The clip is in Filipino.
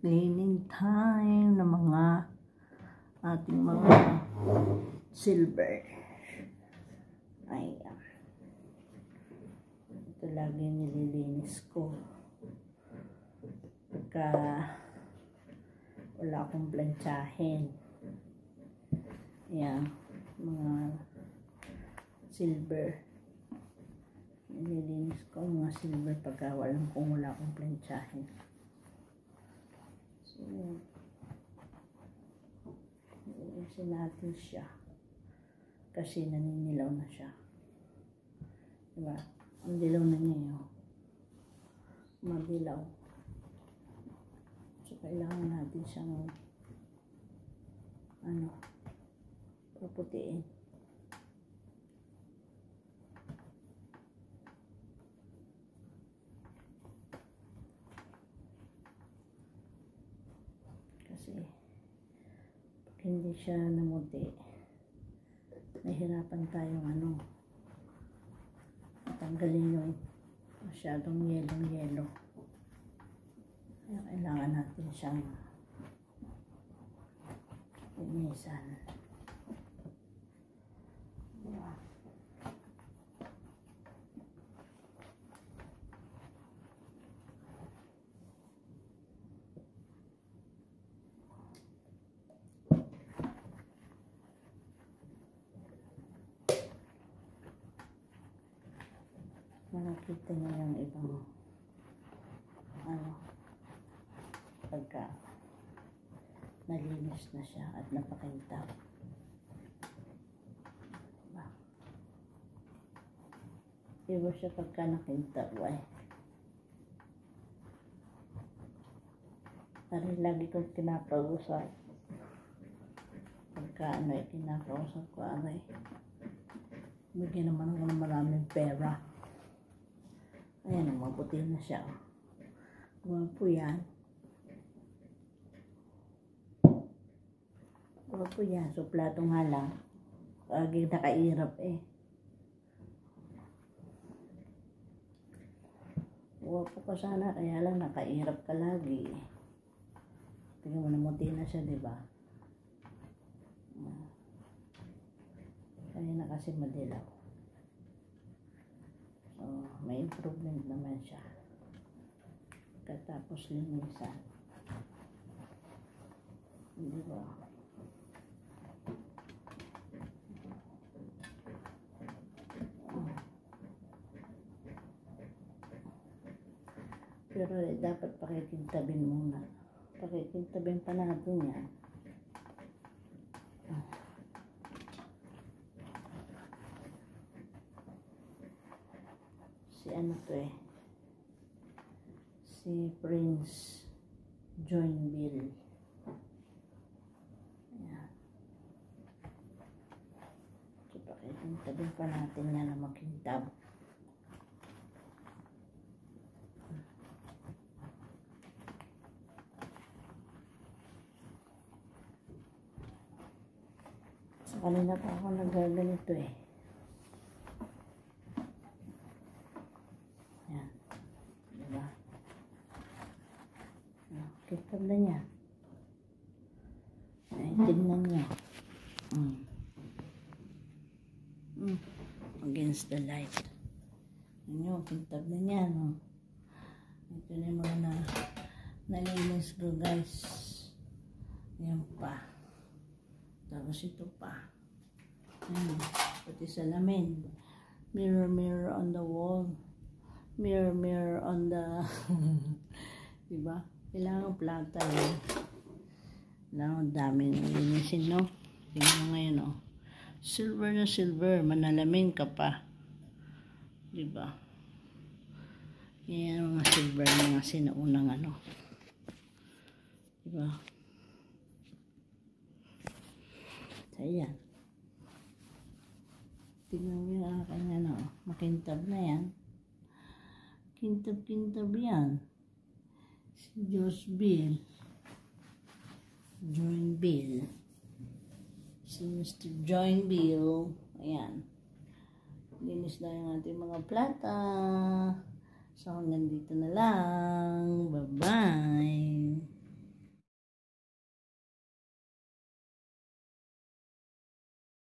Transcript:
cleaning time ng mga ating mga silver. Ayan. Ito lagi nililinis ko. Pagka wala akong plantsahin. Ayan. Mga silver. Nililinis ko mga silver pagka kung wala akong plantsahin. So, nililisin natin siya. Kasi naninilaw na siya. Diba? Ang dilaw na niya yun. Madilaw. So, kailangan natin siyang paputiin. Kasi pag hindi siya namuti, nahihirapan tayong tanggalin yung masyadong yelong-yelo. Kaya kailangan natin siyang linisan. Makikita niyo yung ibang pagka nalinis na siya at napakintab. Diba? Iba siya pagka nakintab. Parang lagi kong kinakausap. Pagka kinakausap ko bigyan naman ako ng maraming pera. Ayan, maputi na siya. Guwapo yan. Guwapo yan. So, plato nga lang. Lagi nakairap Guwapo ka sana, kaya lang nakairap ka lagi. Tingnan mo, namuti na siya, diba? Kaya na kasi madilaw. So, may improvement naman siya. Katapos linisan. Hindi ba? Pero dapat pakikintabin muna. Pakikintabin pa natin yan. Si Prince Joinville. Ayan. So, pakikintabin pa natin yan na makintab. So, kanina pa ako nagaganito Ayan. Diba? Kintab na niya. Ay, tignan niya. Against the light. Ano, kintab na niya, no? Ito na yung mga nalinis ko, guys. Ayan pa. Tapos ito pa. Ayan, pati salamin. Mirror, mirror on the wall. Mirror, mirror on the... diba? Kailangan plata yun. Kailangan dami nalinisin, no? Tingnan mo ngayon, no? Silver na silver. Manalamin ka pa. Diba? Yan mga silver, mga sinaunang Diba? So, ayan. Tingnan mo yung aking makintab na yan. Kintab-kintab yan. Si Joinville. Si Mr. Joinville. Ayan. Linis na yung ating mga plata. So, hanggang dito na lang.